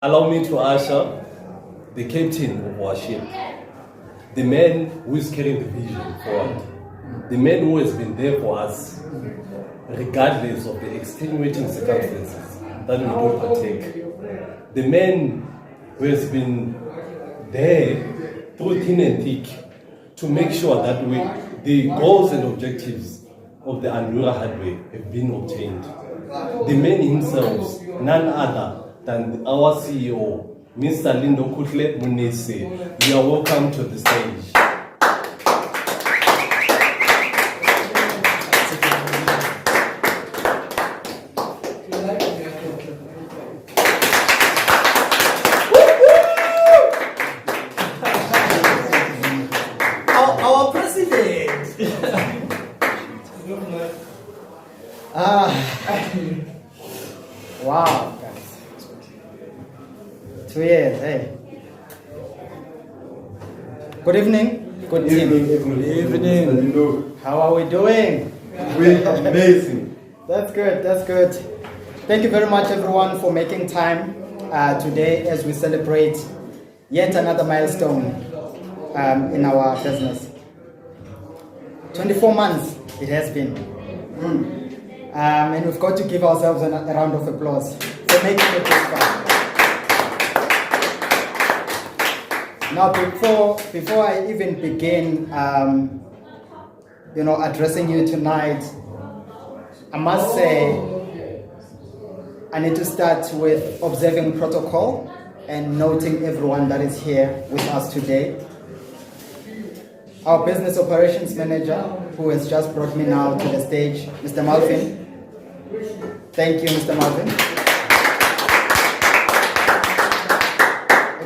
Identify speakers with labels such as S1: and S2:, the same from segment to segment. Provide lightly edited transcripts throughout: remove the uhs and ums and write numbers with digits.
S1: Allow me to usher the captain of our ship, the man who is carrying the vision forward, the man who has been there for us, regardless of the extenuating circumstances that we do partake, the man who has been there through thin and thick to make sure that the goals and objectives of the ANDURA Hardware have been obtained. The man himself, none other than our CEO, Mr. Lindo Mnisi. You are welcome to the stage.
S2: Our president. Wow, guys. 2 years, hey. Good evening. Good evening.
S3: Good evening.
S2: How are we doing?
S3: We're amazing.
S2: That's good, that's good. Thank you very much, everyone, for making time today as we celebrate yet another milestone in our business. 24 months it has been. And we've got to give ourselves a round of applause for making it this far. Now, before I even begin, addressing you tonight, I must say I need to start with observing protocol and noting everyone that is here with us today. Our business operations manager, who has just brought me now to the stage, Mr. Malvin. Thank you, Mr. Malvin.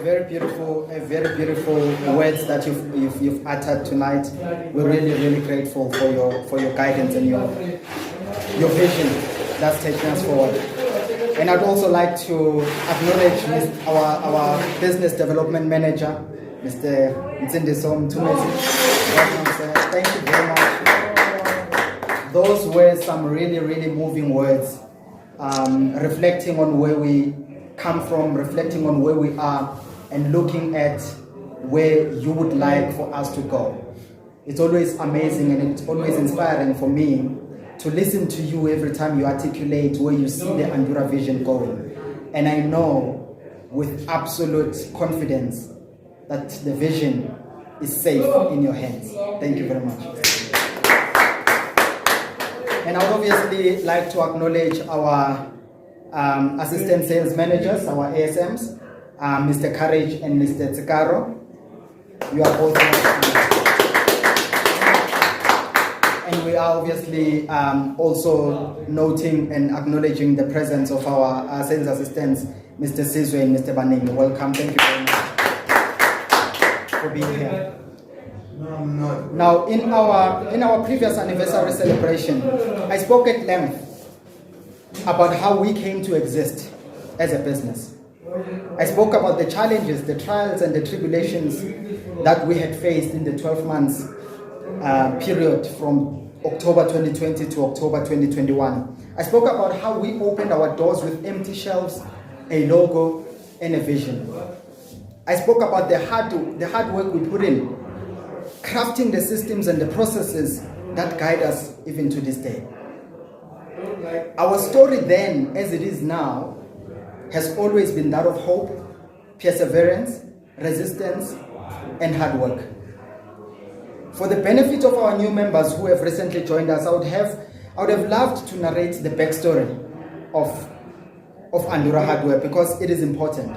S2: Very beautiful words that you've uttered tonight. We're really grateful for your guidance and your vision that's taking us forward. And I'd also like to acknowledge our business development manager, Mr. Nzindiso Mtumezi. Welcome, sir. Thank you very much. Those were some really moving words, reflecting on where we come from, reflecting on where we are, and looking at where you would like for us to go. It's always amazing and it's always inspiring for me to listen to you every time you articulate where you see the ANDURA vision going. And I know with absolute confidence that the vision is safe in your hands. Thank you very much. And I would obviously like to acknowledge our assistant sales managers, our ASMs, Mr. Courage and Mr. Tsikaro. You are both and we are obviously also noting and acknowledging the presence of our sales assistants, Mr. Sizwe and Mr. Baning. Welcome. Thank you very much for being here. Now, in our previous anniversary celebration, I spoke at length about how we came to exist as a business. I spoke about the challenges, the trials and the tribulations that we had faced in the 12 months period from October 2020 to October 2021. I spoke about how we opened our doors with empty shelves, a logo, and a vision. I spoke about the hard work we put in, crafting the systems and the processes that guide us even to this day. Our story then, as it is now, has always been that of hope, perseverance, resistance, and hard work. For the benefit of our new members who have recently joined us, I would have loved to narrate the backstory of ANDURA Hardware because it is important.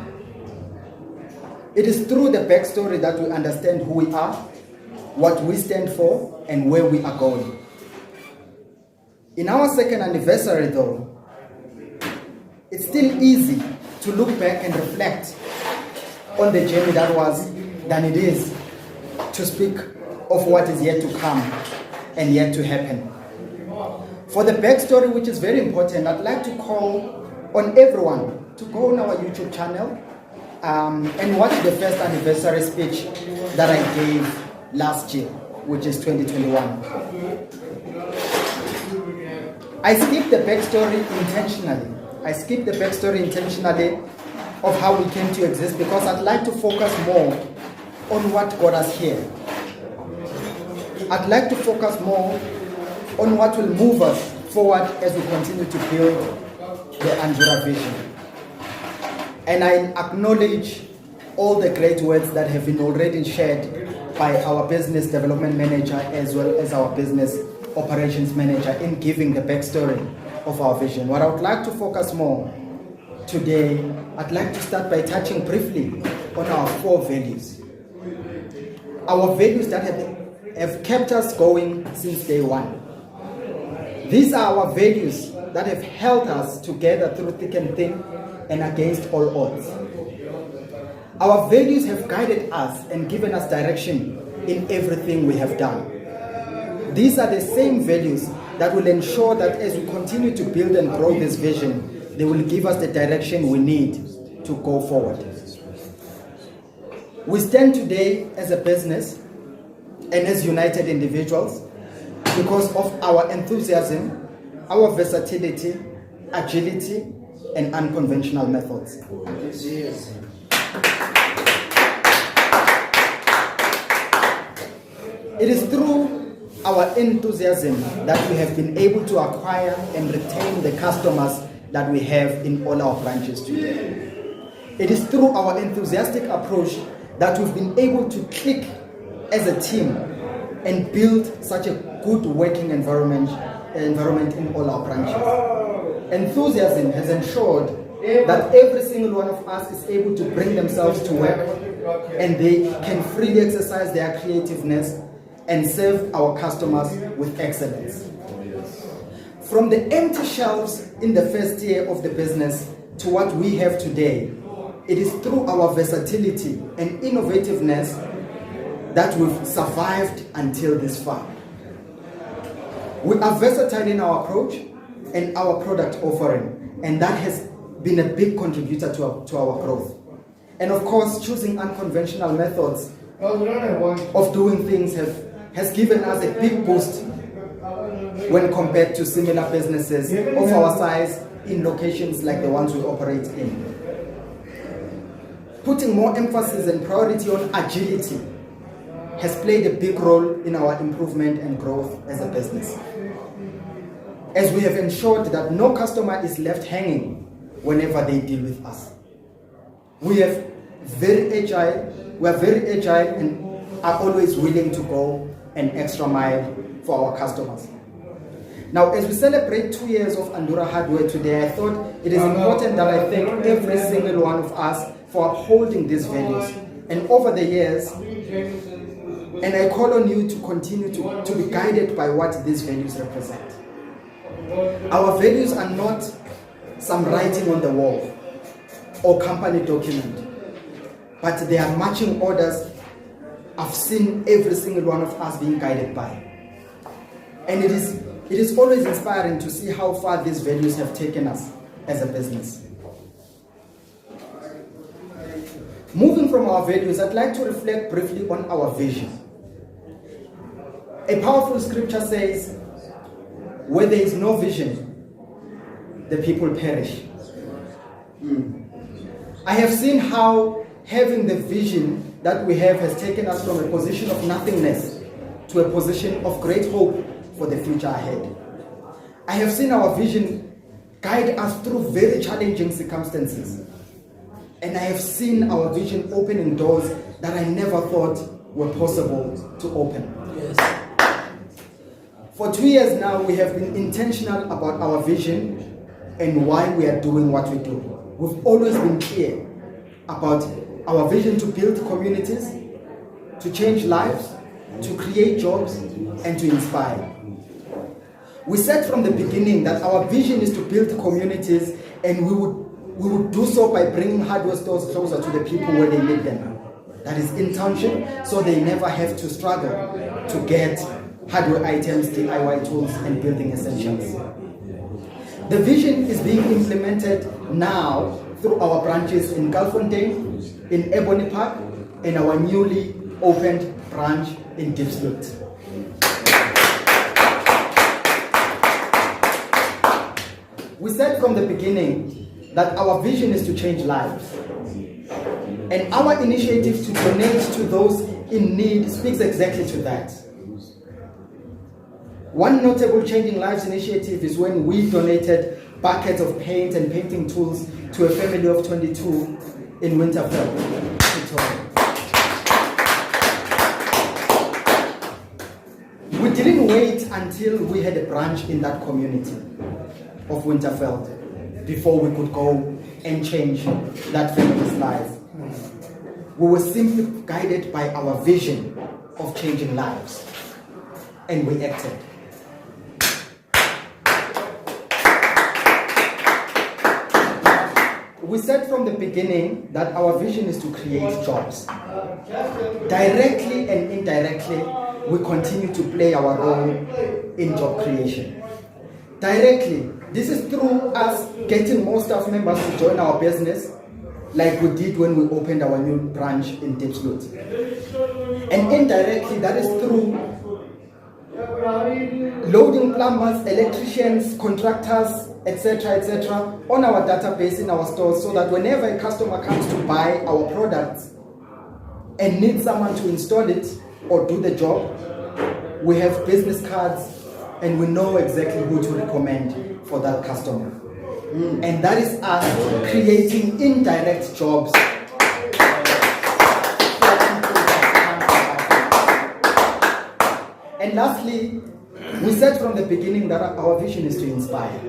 S2: It is through the backstory that we understand who we are, what we stand for, and where we are going. In our second anniversary though, it's still easy to look back and reflect on the journey that was than it is to speak of what is yet to come and yet to happen. For the backstory, which is very important, I'd like to call on everyone to go on our YouTube channel and watch the first anniversary speech that I gave last year, which is 2021. I skipped the backstory intentionally of how we came to exist, because I'd like to focus more on what got us here. I'd like to focus more on what will move us forward as we continue to build the ANDURA vision. And I acknowledge all the great words that have been already shared by our business development manager as well as our business operations manager in giving the backstory of our vision. What I would like to focus more today, I'd like to start by touching briefly on our 4 values. Our values that have kept us going since day one. These are our values that have held us together through thick and thin and against all odds. Our values have guided us and given us direction in everything we have done. These are the same values that will ensure that as we continue to build and grow this vision, they will give us the direction we need to go forward. We stand today as a business and as united individuals because of our enthusiasm, our versatility, agility, and unconventional methods. It is through our enthusiasm that we have been able to acquire and retain the customers that we have in all our branches today. It is through our enthusiastic approach that we've been able to click as a team and build such a good working environment in all our branches. Enthusiasm has ensured that every single one of us is able to bring themselves to work and they can freely exercise their creativeness and serve our customers with excellence. From the empty shelves in the first year of the business to what we have today, it is through our versatility and innovativeness that we've survived until this far. We are versatile in our approach and our product offering, and that has been a big contributor to our growth. And of course, choosing unconventional methods of doing things has given us a big boost when compared to similar businesses of our size in locations like the ones we operate in. Putting more emphasis and priority on agility has played a big role in our improvement and growth as a business, as we have ensured that no customer is left hanging whenever they deal with us. We are very agile and are always willing to go an extra mile for our customers. Now, as we celebrate 2 years of ANDURA Hardware today, I thought it is important that I thank every single one of us for upholding these values. And over the years, and I call on you to continue to be guided by what these values represent. Our values are not some writing on the wall or company document, but they are marching orders I've seen every single one of us being guided by. And it is always inspiring to see how far these values have taken us as a business. Moving from our values, I'd like to reflect briefly on our vision. A powerful scripture says, where there is no vision, the people perish. I have seen how having the vision that we have has taken us from a position of nothingness to a position of great hope for the future ahead. I have seen our vision guide us through very challenging circumstances. And I have seen our vision opening doors that I never thought were possible to open. Yes. For 2 years now, we have been intentional about our vision and why we are doing what we do. We've always been clear about our vision to build communities, to change lives, to create jobs, and to inspire. We said from the beginning that our vision is to build communities, and we would do so by bringing hardware stores closer to the people where they need them. That is in township, so they never have to struggle to get hardware items, DIY tools, and building essentials. The vision is being implemented now through our branches in Galfontein, in Ebony Park, and our newly opened branch in Diepsloot. We said from the beginning that our vision is to change lives. And our initiative to donate to those in need speaks exactly to that. One notable Changing Lives initiative is when we donated buckets of paint and painting tools to a family of 22 in Winterfell, Victoria. We didn't wait until we had a branch in that community of Winterfell before we could go and change that family's life. We were simply guided by our vision of changing lives, and we acted. We said from the beginning that our vision is to create jobs. Directly and indirectly, we continue to play our role in job creation. Directly, this is through us getting more staff members to join our business, like we did when we opened our new branch in Diepsloot. And indirectly, that is through loading plumbers, electricians, contractors, etc., on our database in our stores, so that whenever a customer comes to buy our products and needs someone to install it or do the job, we have business cards and we know exactly who to recommend for that customer. And that is us creating indirect jobs. And lastly, we said from the beginning that our vision is to inspire.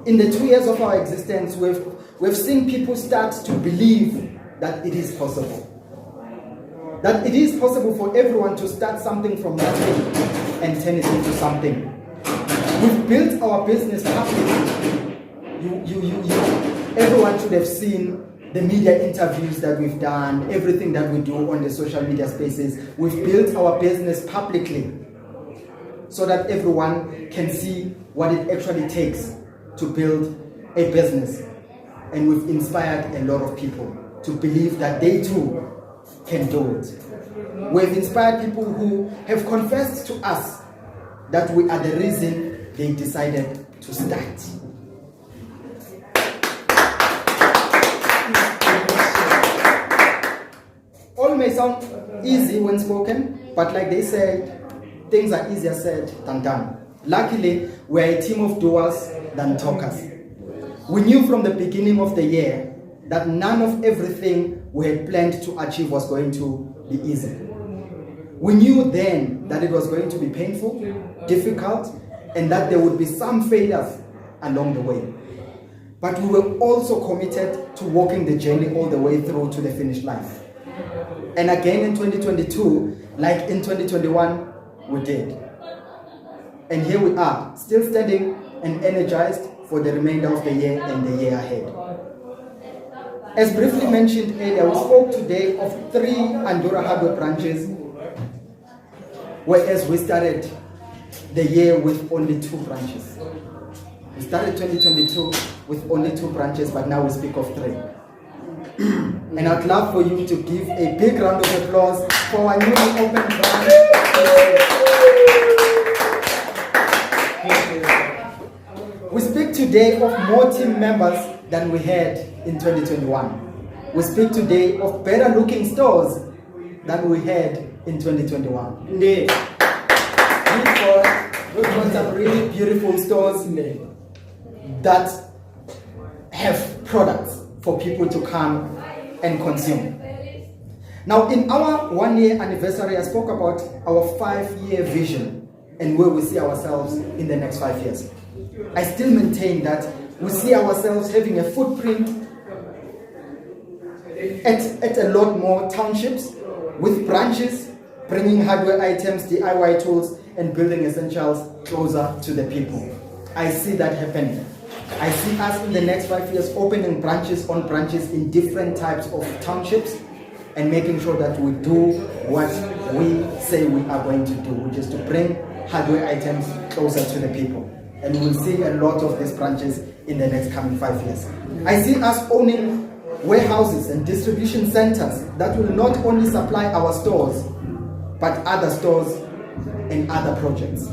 S2: In the 2 years of our existence, we've seen people start to believe that it is possible. That it is possible for everyone to start something from nothing and turn it into something. We've built our business publicly. Everyone should have seen the media interviews that we've done, everything that we do on the social media spaces. We've built our business publicly so that everyone can see what it actually takes to build a business. And we've inspired a lot of people to believe that they too can do it. We've inspired people who have confessed to us that we are the reason they decided to start. All may sound easy when spoken, but like they said, things are easier said than done. Luckily, we're a team of doers than talkers. We knew from the beginning of the year that none of everything we had planned to achieve was going to be easy. We knew then that it was going to be painful, difficult, and that there would be some failures along the way. But we were also committed to walking the journey all the way through to the finish line. And again in 2022, like in 2021, we did. And here we are, still standing and energized for the remainder of the year and the year ahead. As briefly mentioned earlier, we spoke today of 3 ANDURA Hardware branches, whereas we started the year with only 2 branches. We started 2022 with only 2 branches, but now we speak of 3. And I'd love for you to give a big round of applause for our newly opened branch. We speak today of more team members than we had in 2021. We speak today of better looking stores than we had in 2021. Indeed. We've got some really beautiful stores that have products for people to come and consume. Now, in our 1-year anniversary, I spoke about our 5-year vision and where we see ourselves in the next 5 years. I still maintain that we see ourselves having a footprint at a lot more townships, with branches bringing hardware items, DIY tools, and building essentials closer to the people. I see that happening. I see us in the next 5 years opening branches on branches in different types of townships and making sure that we do what we say we are going to do, which is to bring hardware items closer to the people. And we'll see a lot of these branches in the next coming 5 years. I see us owning warehouses and distribution centers that will not only supply our stores, but other stores and other projects.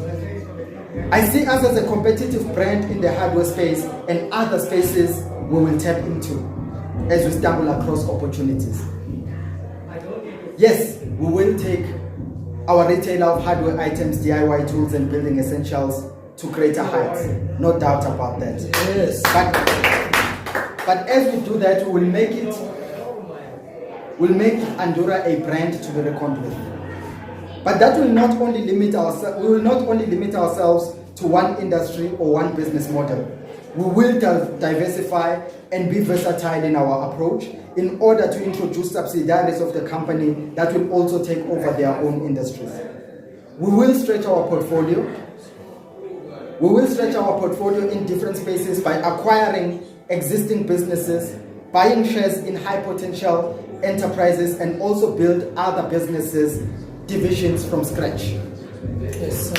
S2: I see us as a competitive brand in the hardware space and other spaces we will tap into as we stumble across opportunities. Yes, we will take our retailer of hardware items, DIY tools, and building essentials to greater heights. No doubt about that.
S4: Yes.
S2: But as we do that, we'll make ANDURA a brand to be reckoned with. But that will not only limit ourselves. We will not only limit ourselves to one industry or one business model. We will diversify and be versatile in our approach in order to introduce subsidiaries of the company that will also take over their own industries. We will stretch our portfolio. We will stretch our portfolio in different spaces by acquiring existing businesses, buying shares in high potential enterprises, and also build other businesses, divisions from scratch.
S4: Yes, sir.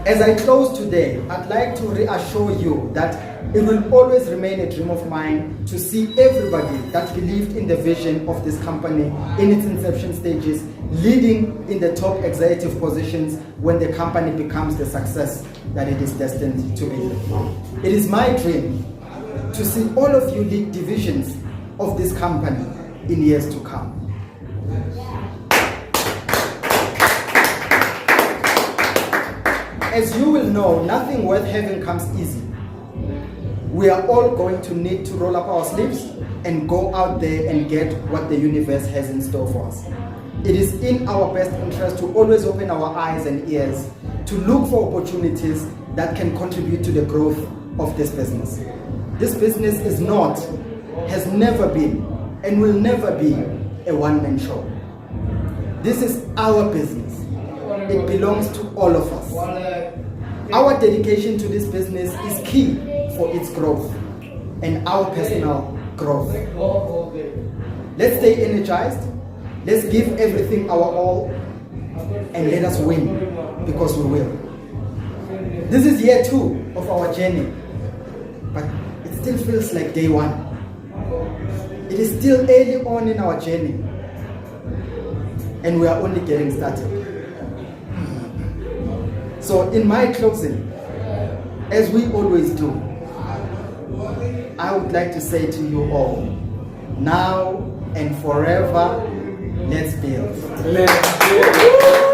S2: As I close today, I'd like to reassure you that it will always remain a dream of mine to see everybody that believed in the vision of this company in its inception stages leading in the top executive positions when the company becomes the success that it is destined to be. It is my dream to see all of you lead divisions of this company in years to come. As you will know, nothing worth having comes easy. We are all going to need to roll up our sleeves and go out there and get what the universe has in store for us. It is in our best interest to always open our eyes and ears to look for opportunities that can contribute to the growth of this business. This business is not, has never been, and will never be a one-man show. This is our business. It belongs to all of us. Our dedication to this business is key for its growth and our personal growth. Let's stay energized. Let's give everything our all and let us win, because we will. This is year 2 of our journey, but it still feels like day 1. It is still early on in our journey, and we are only getting started. So in my closing, as we always do, I would like to say to you all, now and forever, let's build.
S4: Let's build.